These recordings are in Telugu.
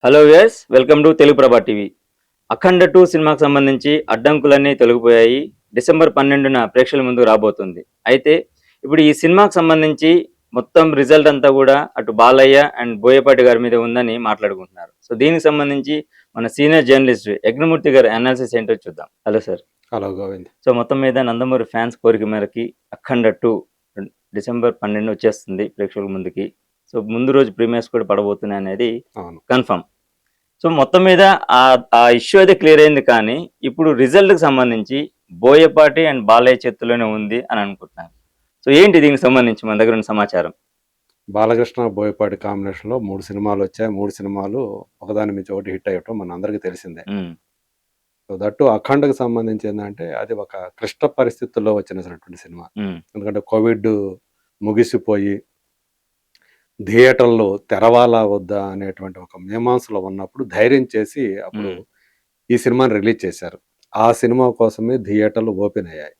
Hello viewers, welcome to Telugu ప్రభా టీవీ. అఖండ 2 సినిమాకు సంబంధించి అడ్డంకులన్నీ తొలగిపోయాయి. డిసెంబర్ 12న ప్రేక్షకుల ముందుకు రాబోతుంది. అయితే ఇప్పుడు ఈ సినిమాకు సంబంధించి మొత్తం రిజల్ట్ అంతా కూడా అటు బాలయ్య అండ్ బోయపాటి గారి మీద ఉందని మాట్లాడుకుంటున్నారు. సో దీనికి సంబంధించి మన సీనియర్ జర్నలిస్ట్ యజ్ఞమూర్తి గారి అనాలిసిస్ ఏంటో చూద్దాం. Hello sir. Hello Govind. So మొత్తం మీద నందమూరి ఫ్యాన్స్ కోరిక మేరకి అఖండ 2 డిసెంబర్ 12 వచ్చేస్తుంది ప్రేక్షకుల ముందుకి. సో ముందు రోజు ప్రీమియర్స్ కూడా పడబోతున్నాయి అనేది కన్ఫర్మ్. సో మొత్తం మీద ఆ ఇష్యూ అయితే క్లియర్ అయింది. కానీ ఇప్పుడు రిజల్ట్కి సంబంధించి బోయపాటి అండ్ బాలయ్య చేతుల్లోనే ఉంది అని అనుకుంటున్నాను. సో ఏంటి దీనికి సంబంధించి మన దగ్గర ఉన్న సమాచారం? బాలకృష్ణ బోయపాటి కాంబినేషన్లో 3 సినిమాలు వచ్చాయి. 3 సినిమాలు ఒకదాని మించి ఒకటి హిట్ అయ్యటం మన అందరికీ తెలిసిందే. సో దట్టు అఖండకు సంబంధించి ఏంటంటే అది ఒక క్లిష్ట పరిస్థితుల్లో వచ్చినటువంటి సినిమా. ఎందుకంటే కోవిడ్ ముగిసిపోయి థియేటర్లు తెరవాలా వద్దా అనేటువంటి ఒక మీమాంసలో ఉన్నప్పుడు ధైర్యం చేసి అప్పుడు ఈ సినిమాని రిలీజ్ చేశారు. ఆ సినిమా కోసమే థియేటర్లు ఓపెన్ అయ్యాయి.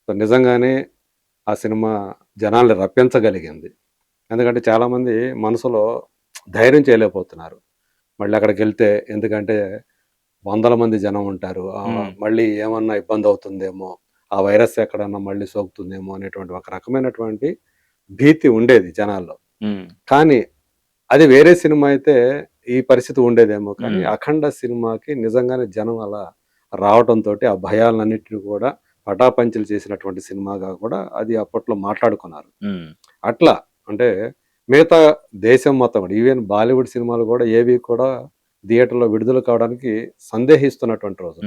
సో నిజంగానే ఆ సినిమా జనాల్ని రప్పించగలిగింది. ఎందుకంటే చాలామంది మనసులో ధైర్యం చేయలేకపోతున్నారు మళ్ళీ అక్కడికి వెళ్తే. ఎందుకంటే వందల మంది జనం ఉంటారు, మళ్ళీ ఏమన్నా ఇబ్బంది అవుతుందేమో, ఆ వైరస్ ఎక్కడన్నా మళ్ళీ సోకుతుందేమో అనేటువంటి ఒక రకమైనటువంటి భీతి ఉండేది జనాల్లో. కానీ అది వేరే సినిమా అయితే ఈ పరిస్థితి ఉండేదేమో. కానీ అఖండ సినిమాకి నిజంగానే జనం అలా రావడంతో ఆ భయాలన్నింటినీ కూడా పటాపంచలు చేసినటువంటి సినిమాగా కూడా అది అప్పట్లో మాట్లాడుకున్నారు. అట్లా అంటే మిగతా దేశం మొత్తం కూడా ఈవెన్ బాలీవుడ్ సినిమాలు కూడా ఏవి కూడా థియేటర్లో విడుదల కావడానికి సందేహిస్తున్నటువంటి రోజు.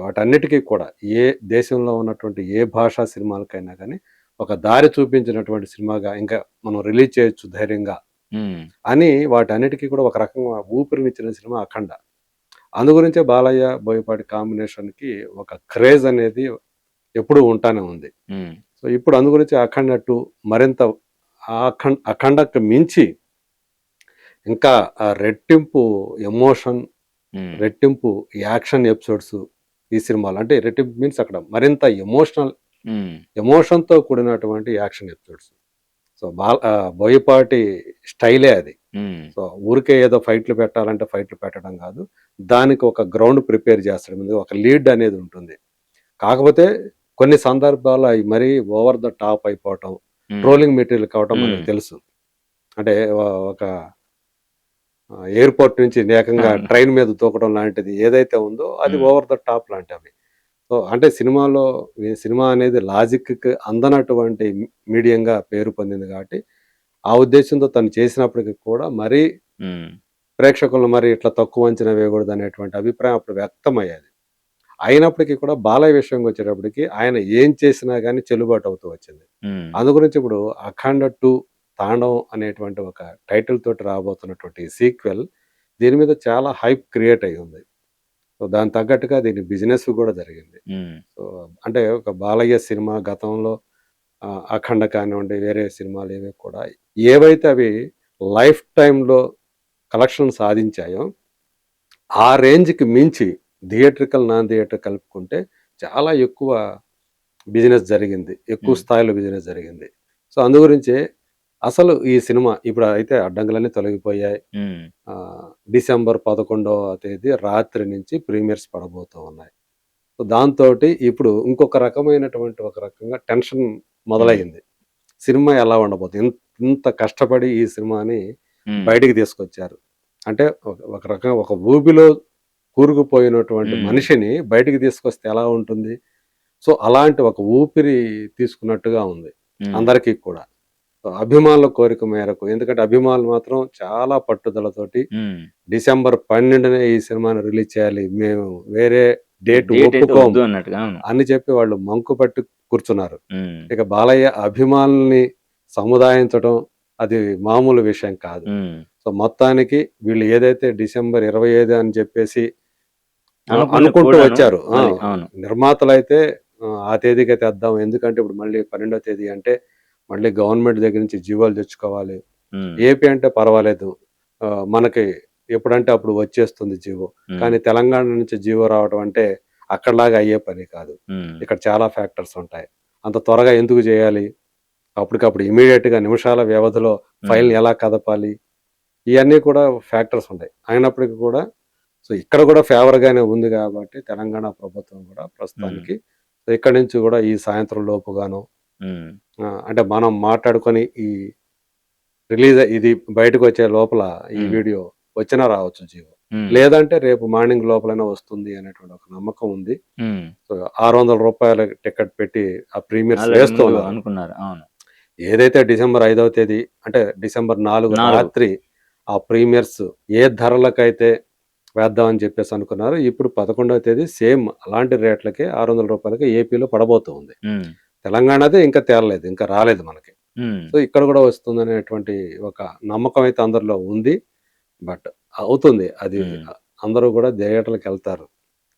వాటన్నిటికీ కూడా ఏ దేశంలో ఉన్నటువంటి ఏ భాషా సినిమాలకైనా కానీ ఒక దారి చూపించినటువంటి సినిమాగా ఇంకా మనం రిలీజ్ చేయొచ్చు ధైర్యంగా అని వాటన్నిటికీ కూడా ఒక రకంగా ఊపిరినిచ్చిన సినిమా అఖండ. అందు గురించే బాలయ్య బోయపాటి కాంబినేషన్కి ఒక క్రేజ్ అనేది ఎప్పుడూ ఉంటానే ఉంది. సో ఇప్పుడు అందు గురించి అఖండ 2 మరింత అఖండకు మించి ఇంకా రెట్టింపు ఎమోషన్, రెట్టింపు యాక్షన్ ఎపిసోడ్స్ ఈ సినిమాలో. అంటే రెట్టింపు మీన్స్ అక్కడ మరింత ఎమోషన్తో కూడినటువంటి యాక్షన్ ఎపిసోడ్స్. సో బోయపాటి స్టైలే అది. సో ఊరికే ఏదో ఫైట్లు పెట్టాలంటే ఫైట్లు పెట్టడం కాదు, దానికి ఒక గ్రౌండ్ ప్రిపేర్ చేస్తాడు, ఒక లీడ్ అనేది ఉంటుంది. కాకపోతే కొన్ని సందర్భాలు అవి మరీ ఓవర్ ద టాప్ అయిపోవటం, ట్రోలింగ్ మెటీరియల్ కావటం మనకు తెలుసు. అంటే ఒక ఎయిర్పోర్ట్ నుంచి ఏకంగా ట్రైన్ మీద తూకడం లాంటిది ఏదైతే ఉందో అది ఓవర్ ద టాప్ లాంటివి. సో అంటే సినిమా అనేది లాజిక్కి అందనటువంటి మీడియంగా పేరు పొందింది కాబట్టి ఆ ఉద్దేశంతో తను చేసినప్పటికీ కూడా మరీ ప్రేక్షకులను మరి ఇట్లా తక్కువ అంచనా వేయకూడదు అనేటువంటి అభిప్రాయం అప్పుడు వ్యక్తమయ్యేది. అయినప్పటికీ కూడా బాలయ్య విషయంకి వచ్చేటప్పటికి ఆయన ఏం చేసినా కానీ చెల్లుబాటు అవుతూ వచ్చింది. అందు గురించి ఇప్పుడు అఖండ 2 తాండవం అనేటువంటి ఒక టైటిల్ తోటి రాబోతున్నటువంటి సీక్వెల్ దీని మీద చాలా హైప్ క్రియేట్ అయి ఉంది. సో దాని తగ్గట్టుగా దీని బిజినెస్ కూడా జరిగింది. సో అంటే ఒక బాలయ్య సినిమా గతంలో అఖండ కానివ్వండి, వేరే సినిమాలు ఏవి కూడా ఏవైతే అవి లైఫ్ టైంలో కలెక్షన్ సాధించాయో ఆ రేంజ్కి మించి థియేట్రికల్ నాన్ థియేటర్ కలుపుకుంటే చాలా ఎక్కువ బిజినెస్ జరిగింది, ఎక్కువ స్థాయిలో బిజినెస్ జరిగింది. సో అందు గురించే అసలు ఈ సినిమా ఇప్పుడు అయితే అడ్డంకులన్నీ తొలగిపోయాయి. డిసెంబర్ 11వ తేదీ రాత్రి నుంచి ప్రీమియర్స్ పడబోతూ ఉన్నాయి. సో దాంతో ఇప్పుడు ఇంకొక రకంగా టెన్షన్ మొదలయ్యింది. సినిమా ఎలా ఉండబోతుంది, ఇంత కష్టపడి ఈ సినిమాని బయటికి తీసుకొచ్చారు అంటే ఒక రకంగా ఒక ఊబిలో కూరుకుపోయినటువంటి మనిషిని బయటికి తీసుకొస్తే ఎలా ఉంటుంది. సో అలాంటి ఒక ఊపిరి తీసుకున్నట్టుగా ఉంది అందరికీ కూడా. అభిమానుల కోరిక మేరకు, ఎందుకంటే అభిమానులు మాత్రం చాలా పట్టుదలతోటి డిసెంబర్ 12నే ఈ సినిమాని రిలీజ్ చేయాలి, మేము వేరే డేట్ ఒప్పుకోము అని చెప్పి వాళ్ళు మంకు పట్టి కూర్చున్నారు. ఇక బాలయ్య అభిమానుల్ని సముదాయించడం అది మామూలు విషయం కాదు. సో మొత్తానికి వీళ్ళు ఏదైతే డిసెంబర్ 25 అని చెప్పేసి అనుకుంటూ వచ్చారు, నిర్మాతలు అయితే ఆ తేదీకి తెద్దాం, ఎందుకంటే ఇప్పుడు మళ్ళీ 12వ తేదీ అంటే మళ్ళీ గవర్నమెంట్ దగ్గర నుంచి జీవోలు తెచ్చుకోవాలి. ఏపీ అంటే పర్వాలేదు, మనకి ఎప్పుడంటే అప్పుడు వచ్చేస్తుంది జీవో. కానీ తెలంగాణ నుంచి జీవో రావడం అంటే అక్కడలాగా అయ్యే పని కాదు. ఇక్కడ చాలా ఫ్యాక్టర్స్ ఉంటాయి. అంత త్వరగా ఎందుకు చేయాలి, అప్పటికప్పుడు ఇమీడియట్గా నిమిషాల వ్యవధిలో ఫైల్ని ఎలా కదపాలి, ఇవన్నీ కూడా ఫ్యాక్టర్స్ ఉంటాయి. అయినప్పటికీ కూడా సో ఇక్కడ కూడా ఫేవర్గానే ఉంది కాబట్టి తెలంగాణ ప్రభుత్వం కూడా ప్రస్తుతానికి సో ఇక్కడి నుంచి కూడా ఈ సాయంత్రం లోపుగాను అంటే మనం మాట్లాడుకొని ఈ రిలీజ్ ఇది బయటకు వచ్చే లోపల ఈ వీడియో వచ్చినా రావచ్చు జీవో, లేదంటే రేపు మార్నింగ్ లోపలైనా వస్తుంది అనేటువంటి ఒక నమ్మకం ఉంది. సో 600 రూపాయల టికెట్ పెట్టి ఆ ప్రీమియర్స్ వేస్తూ అనుకున్నారు. అవును, ఏదైతే డిసెంబర్ 5వ తేదీ అంటే డిసెంబర్ 4 రాత్రి ఆ ప్రీమియర్స్ ఏ ధరలకైతే వేద్దామని చెప్పేసి అనుకున్నారు, ఇప్పుడు 11వ తేదీ సేమ్ అలాంటి రేట్లకే 600 రూపాయలకి ఏపీలో పడబోతుంది. తెలంగాణదే ఇంకా తేలలేదు, ఇంకా రాలేదు మనకి. సో ఇక్కడ కూడా వస్తుంది అనేటువంటి ఒక నమ్మకం అయితే అందరిలో ఉంది. బట్ అవుతుంది అది, అందరూ కూడా థియేటర్లకు వెళ్తారు.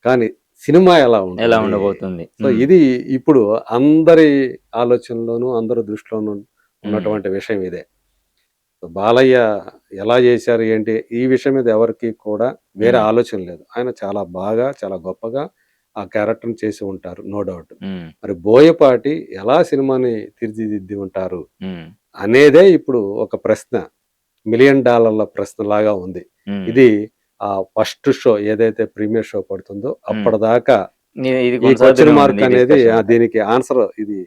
కానీ సినిమా ఎలా ఉండబోతుంది, సో ఇది ఇప్పుడు అందరి ఆలోచనలోనూ అందరి దృష్టిలోనూ ఉన్నటువంటి విషయం ఇదే. బాలయ్య ఎలా చేశారు ఏంటి ఈ విషయం మీద ఎవరికి కూడా వేరే ఆలోచన లేదు. ఆయన చాలా బాగా చాలా గొప్పగా ఆ క్యారెక్టర్ని చేసి ఉంటారు, నో డౌట్. మరి బోయపాటి ఎలా సినిమాని తీర్చిదిద్ది ఉంటారు అనేదే ఇప్పుడు ఒక ప్రశ్న, $1 మిలియన్ ప్రశ్న లాగా ఉంది. ఇది ఆ ఫస్ట్ షో ఏదైతే ప్రీమియర్ షో పడుతుందో అప్పటిదాకా ఈ క్వశ్చన్ మార్క్ అనేది దీనికి ఆన్సర్ ఇది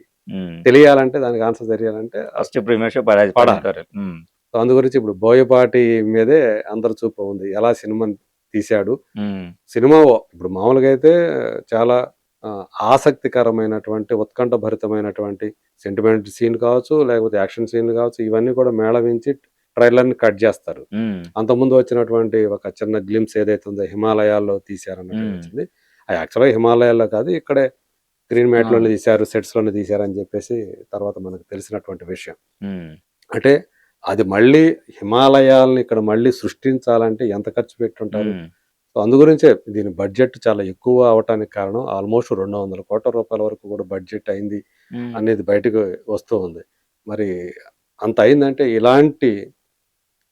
తెలియాలంటే, దానికి ఆన్సర్ తెలియాలంటే ఫస్ట్ ప్రీమియర్ షో పడాలి. సో అందు గురించి ఇప్పుడు బోయపాటి మీదే అందరు చూపు ఉంది, ఎలా సినిమాని తీశాడు. సినిమా ఇప్పుడు మామూలుగా అయితే చాలా ఆసక్తికరమైనటువంటి ఉత్కంఠభరితమైనటువంటి సెంటిమెంట్ సీన్ కావచ్చు, లేకపోతే యాక్షన్ సీన్ కావచ్చు, ఇవన్నీ కూడా మేళవించి ట్రైలర్ని కట్ చేస్తారు. అంతకుముందు వచ్చినటువంటి ఒక చిన్న గ్లిమ్స్ ఏదైతే ఉందో హిమాలయాల్లో తీశారన్నట్టు వచ్చింది. అది యాక్చువల్గా హిమాలయాల్లో కాదు, ఇక్కడే గ్రీన్ మ్యాట్లోనే తీశారు, సెట్స్లోనే తీశారని చెప్పేసి తర్వాత మనకు తెలిసినటువంటి విషయం. అంటే అది మళ్ళీ హిమాలయాలను ఇక్కడ మళ్ళీ సృష్టించాలంటే ఎంత ఖర్చు పెట్టుంటారు. సో అందు గురించే దీని బడ్జెట్ చాలా ఎక్కువ అవటానికి కారణం, ఆల్మోస్ట్ 200 కోట్ల రూపాయల వరకు కూడా బడ్జెట్ అయింది అనేది బయటకు వస్తూ ఉంది. మరి అంత అయిందంటే ఇలాంటి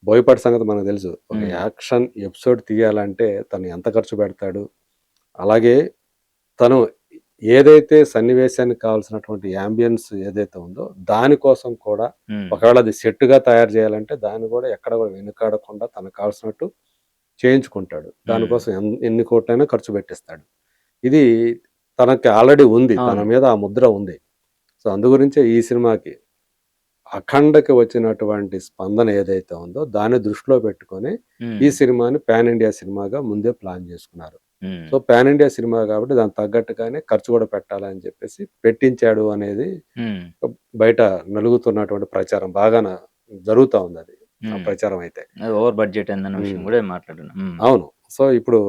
బోయపాటి సంగతి మనకు తెలుసు. ఒక యాక్షన్ ఎపిసోడ్ తీయాలంటే తను ఎంత ఖర్చు పెడతాడు, అలాగే తను ఏదైతే సన్నివేశానికి కావాల్సినటువంటి యాంబియన్స్ ఏదైతే ఉందో దానికోసం కూడా ఒకవేళ అది సెట్గా తయారు చేయాలంటే దాన్ని కూడా ఎక్కడ కూడా వెనుకాడకుండా తనకు కావాల్సినట్టు చేయించుకుంటాడు. దానికోసం ఎన్ని కోట్లైనా ఖర్చు పెట్టిస్తాడు. ఇది తనకి ఆల్రెడీ ఉంది, తన మీద ఆ ముద్ర ఉంది. సో అందు గురించే ఈ సినిమాకి అఖండకి వచ్చినటువంటి స్పందన ఏదైతే ఉందో దాన్ని దృష్టిలో పెట్టుకొని ఈ సినిమాని పాన్ ఇండియా సినిమాగా ముందే ప్లాన్ చేసుకున్నారు. సో పాన్ ఇండియా సినిమా కాబట్టి దానికి తగ్గట్టుగానే ఖర్చు కూడా పెట్టాలని చెప్పేసి పెట్టించాడు అనేది బయట నలుగుతున్నటువంటి ప్రచారం బాగా జరుగుతూ ఉంది. అది ప్రచారం అయితే ఓవర్ బడ్జెట్ అన్న విషయం కూడా మాట్లాడుతున్నాం. అవును. సో ఇప్పుడు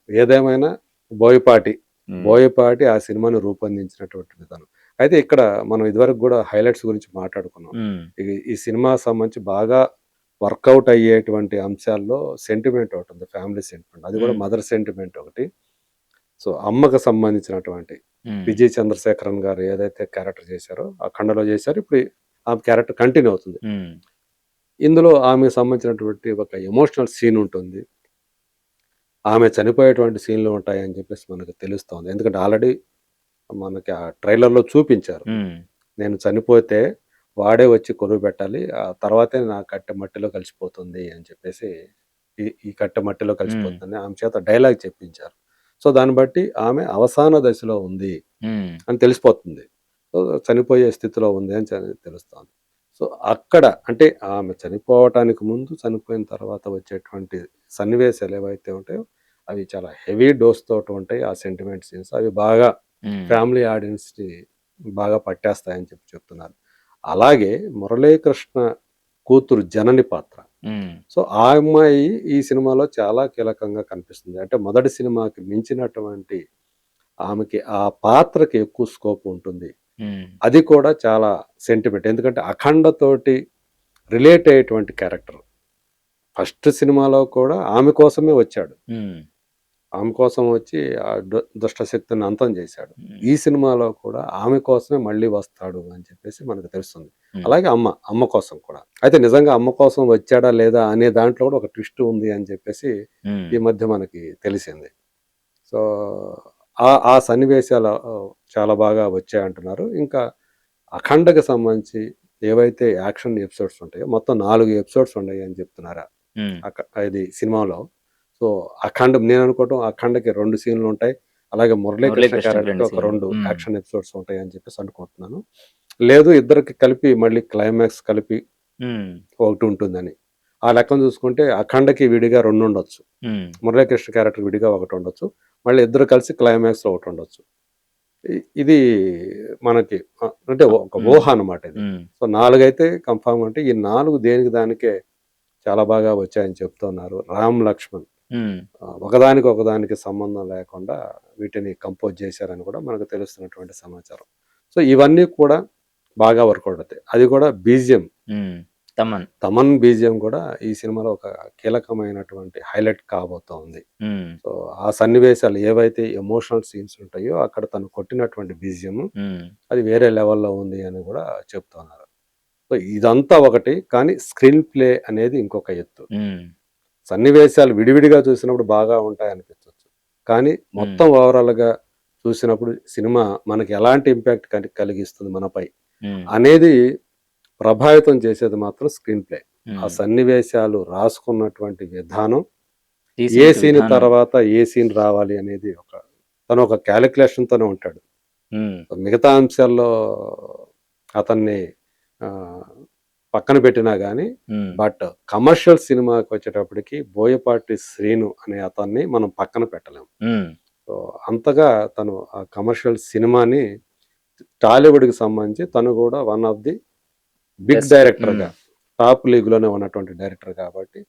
ఏదేమైనా బోయపాటి ఆ సినిమాను రూపొందించినటువంటి విధానం అయితే ఇక్కడ మనం ఇదివరకు కూడా హైలైట్స్ గురించి మాట్లాడుకున్నాం. ఈ సినిమా సంబంధించి బాగా వర్కౌట్ అయ్యేటువంటి అంశాల్లో సెంటిమెంట్ ఒకటి ఉంది, ఫ్యామిలీ సెంటిమెంట్, అది కూడా మదర్ సెంటిమెంట్ ఒకటి. సో అమ్మకు సంబంధించినటువంటి విజయ్ చంద్రశేఖరన్ గారు ఏదైతే క్యారెక్టర్ చేశారో ఆ ఖండలో చేశారు, ఇప్పుడు ఆ క్యారెక్టర్ కంటిన్యూ అవుతుంది. ఇందులో ఆమెకు సంబంధించినటువంటి ఒక ఎమోషనల్ సీన్ ఉంటుంది, ఆమె చనిపోయేటువంటి సీన్లు ఉంటాయని చెప్పేసి మనకు తెలుస్తోంది. ఎందుకంటే ఆల్రెడీ మనకి ఆ ట్రైలర్లో చూపించారు, నేను చనిపోతే వాడే వచ్చి కొరువు పెట్టాలి, ఆ తర్వాతే నా కట్టె మట్టిలో కలిసిపోతుంది అని చెప్పేసి, ఈ కట్టె మట్టిలో కలిసిపోతుంది ఆమె చేత డైలాగ్ చెప్పించారు. సో దాన్ని బట్టి ఆమె అవసాన దశలో ఉంది అని తెలిసిపోతుంది, సో చనిపోయే స్థితిలో ఉంది అని తెలుస్తోంది. సో అక్కడ అంటే ఆమె చనిపోవటానికి ముందు చనిపోయిన తర్వాత వచ్చేటువంటి సన్నివేశాలు ఏవైతే ఉంటాయో అవి చాలా హెవీ డోస్ తోటి ఉంటాయి. ఆ సెంటిమెంట్ సీన్స్ అవి బాగా ఫ్యామిలీ ఆడియన్స్ని బాగా పట్టేస్తాయని చెప్తున్నారు. అలాగే మురళీకృష్ణ కూతురు జనని పాత్ర, సో ఆ అమ్మాయి ఈ సినిమాలో చాలా కీలకంగా కనిపిస్తుంది. అంటే మొదటి సినిమాకి మించినటువంటి ఆమెకి ఆ పాత్రకి ఎక్కువ స్కోప్ ఉంటుంది. అది కూడా చాలా సెంటిమెంట్, ఎందుకంటే అఖండతోటి రిలేట్ అయ్యేటువంటి క్యారెక్టర్. ఫస్ట్ సినిమాలో కూడా ఆమె కోసమే వచ్చాడు, ఆమె కోసం వచ్చి ఆ దుష్టశక్తిని అంతం చేశాడు. ఈ సినిమాలో కూడా ఆమె కోసమే మళ్ళీ వస్తాడు అని చెప్పేసి మనకు తెలుస్తుంది. అలాగే అమ్మ కోసం కూడా. అయితే నిజంగా అమ్మ కోసం వచ్చాడా లేదా అనే దాంట్లో కూడా ఒక ట్విస్ట్ ఉంది అని చెప్పేసి ఈ మధ్య మనకి తెలిసింది. సో ఆ సన్నివేశాలు చాలా బాగా వచ్చాయంటున్నారు. ఇంకా అఖండకి సంబంధించి ఏవైతే యాక్షన్ ఎపిసోడ్స్ ఉంటాయో మొత్తం 4 ఎపిసోడ్స్ ఉన్నాయి అని చెప్తున్నారా. ఇది సినిమాలో. సో అఖండ నేను అనుకోవటం అఖండకి 2 సీన్లు ఉంటాయి, అలాగే మురళీకృష్ణ మురళీకృష్ణకి క్యారెక్టర్ 2 ఒక సీన్లు. 2 యాక్షన్ ఎపిసోడ్స్ ఉంటాయి అని చెప్పేసి అనుకుంటున్నాను. లేదు ఇద్దరికి కలిపి మళ్ళీ క్లైమాక్స్ కలిపి ఒకటి ఉంటుందని. ఆ లెక్కను చూసుకుంటే అఖండకి విడిగా 2 ఉండొచ్చు, మురళీకృష్ణ క్యారెక్టర్ విడిగా ఒకటి ఉండొచ్చు, మళ్ళీ ఇద్దరు కలిసి క్లైమాక్స్ లో ఒకటి ఉండొచ్చు. ఇది మనకి అంటే ఒక ఊహ అన్నమాట ఇది. సో 4 అయితే కన్ఫామ్. అంటే ఈ 4 దేనికి దానికే చాలా బాగా వచ్చాయని చెప్తున్నారు. రామ్ లక్ష్మణ్ ఒకదానికి సంబంధం లేకుండా వీటిని కంపోజ్ చేశారని కూడా మనకు తెలుస్తున్నటువంటి సమాచారం. సో ఇవన్నీ కూడా బాగా వర్కౌట్ అవుతాయి. అది కూడా బీజిఎం, తమన్ బీజిఎం కూడా ఈ సినిమాలో ఒక కీలకమైనటువంటి హైలైట్ కాబోతోంది. సో ఆ సన్నివేశాలు ఏవైతే ఎమోషనల్ సీన్స్ ఉంటాయో అక్కడ తను కొట్టినటువంటి బీజిఎం అది వేరే లెవెల్లో ఉంది అని కూడా చెప్తున్నారు. సో ఇదంతా ఒకటి, కానీ స్క్రీన్ ప్లే అనేది ఇంకొక ఎత్తు. సన్నివేశాలు విడివిడిగా చూసినప్పుడు బాగా ఉంటాయి అనిపించవచ్చు, కానీ మొత్తం ఓవరాల్ గా చూసినప్పుడు సినిమా మనకి ఎలాంటి ఇంపాక్ట్ కలిగిస్తుంది మనపై అనేది ప్రభావితం చేసేది మాత్రం స్క్రీన్ ప్లే. ఆ సన్నివేశాలు రాసుకున్నటువంటి విధానం, ఏ సీన్ తర్వాత ఏ సీన్ రావాలి అనేది తను ఒక క్యాలిక్యులేషన్ తోనే ఉంటాడు. మిగతా అంశాల్లో అతన్ని పక్కన పెట్టినా గానీ, బట్ కమర్షియల్ సినిమాకి వచ్చేటప్పటికి బోయపాటి శ్రీను అనే అతన్ని మనం పక్కన పెట్టలేము. సో అంతగా తను ఆ కమర్షియల్ సినిమాని టాలీవుడ్కి సంబంధించి తను కూడా one of the big director గా టాప్ లీగ్ లోనే ఉన్నటువంటి డైరెక్టర్ కాబట్టి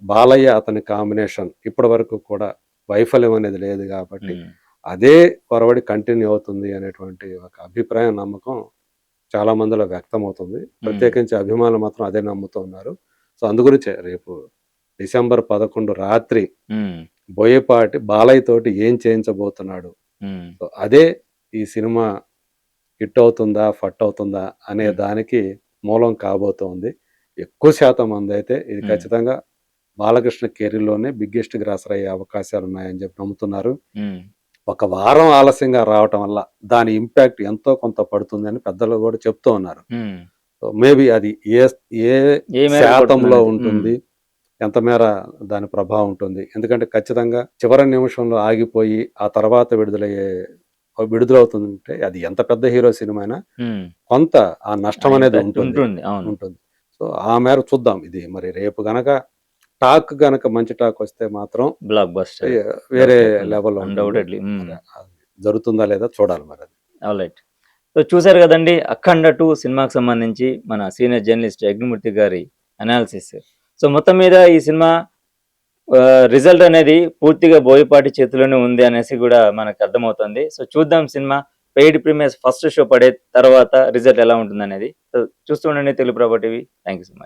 బాలయ్య అతని కాంబినేషన్ ఇప్పటి వరకు కూడా వైఫల్యం అనేది లేదు కాబట్టి అదే పొరవడి కంటిన్యూ అవుతుంది అనేటువంటి ఒక అభిప్రాయం, నమ్మకం చాలా మందిలో వ్యక్తం అవుతుంది. ప్రత్యేకించి అభిమానులు మాత్రం అదే నమ్ముతూ ఉన్నారు. సో అందుగురించే రేపు డిసెంబర్ 11 రాత్రి బోయపాటి బాలయ్య తోటి ఏం చేయించబోతున్నాడు, సో అదే ఈ సినిమా హిట్ అవుతుందా ఫట్ అవుతుందా అనే దానికి మూలం కాబోతోంది. ఎక్కువ శాతం మంది అయితే ఇది ఖచ్చితంగా బాలకృష్ణ కెరీర్లోనే బిగ్గెస్ట్ గ్రాసర్ అయ్యే అవకాశాలు ఉన్నాయని చెప్పి నమ్ముతున్నారు. ఒక వారం ఆలస్యంగా రావటం వల్ల దాని ఇంపాక్ట్ ఎంతో కొంత పడుతుంది అని పెద్దలు కూడా చెప్తూ ఉన్నారు. సో మేబీ అది ఏ శాతంలో ఉంటుంది, ఎంత మేర దాని ప్రభావం ఉంటుంది. ఎందుకంటే ఖచ్చితంగా చివరి నిమిషంలో ఆగిపోయి ఆ తర్వాత విడుదలవుతుందంటే అది ఎంత పెద్ద హీరో సినిమా అయినా కొంత ఆ నష్టం అనేది ఉంటుంది. సో ఆ మేర చూద్దాం. ఇది మరి రేపు గనక మంచి టాక్ వస్తే మాత్రం బ్లాక్ బస్టర్ వేరే లెవెల్లో జరుగుతుందా లేదా చూడాలి మరి అది. ఆల్రైట్. సో చూసారు కదండి, అఖండ 2 సినిమాకి సంబంధించి మన సీనియర్ జర్నలిస్ట్ యజ్ఞమూర్తి గారి అనాలిసిస్. సో మొత్తం మీద ఈ సినిమా రిజల్ట్ అనేది పూర్తిగా బోయపాటి చేతిలోనే ఉంది అనేసి కూడా మనకు అర్థమవుతుంది. సో చూద్దాం cinema paid premieres first show పడే తర్వాత రిజల్ట్ ఎలా ఉంటుంది అనేది. సో చూస్తూ ఉండండి Telugu Prabha TV. Thank you so much.